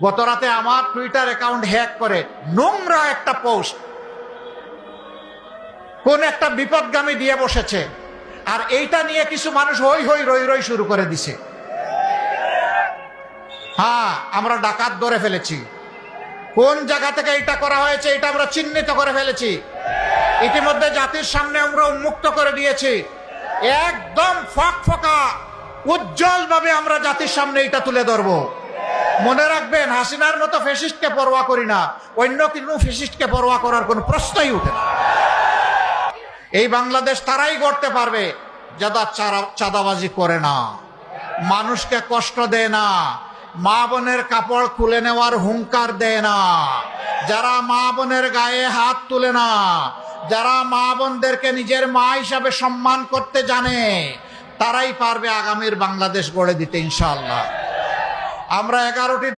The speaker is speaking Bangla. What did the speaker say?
গত রাতে আমার টুইটার অ্যাকাউন্ট হ্যাক করে নোংরা একটা পোস্ট কোন একটা বিপদগামী দিয়ে বসেছে, আর এইটা নিয়ে কিছু মানুষ হই হই রই রই শুরু করে দিছে। হ্যাঁ, আমরা ডাকাত ধরে ফেলেছি। কোন জায়গা থেকে এটা করা হয়েছে এটা আমরা চিহ্নিত করে ফেলেছি। ইতিমধ্যে জাতির সামনে আমরা উন্মুক্ত করে দিয়েছি। একদম ফকফকা উজ্জ্বল ভাবে আমরা জাতির সামনে এটা তুলে ধরবো। মনে রাখবেন, হাসিনার মতো ফ্যাসিস্টকে পরোয়া করি না, অন্য কোনো ফ্যাসিস্টকে পরোয়া করার কোনো প্রশ্নই উঠে না। এই বাংলাদেশ তারাই গড়তে পারবে যারা চাঁদাবাজি করে না, মানুষকে কষ্ট দেয় না, মা বোনের কাপড় খুলে নেওয়ার হুঙ্কার দেয় না, যারা মা বোনের গায়ে হাত তুলে না, যারা মা বোনদেরকে নিজের মা হিসাবে সম্মান করতে জানে, তারাই পারবে আগামীর বাংলাদেশ গড়ে দিতে ইনশাআল্লাহ। আমরা 11টি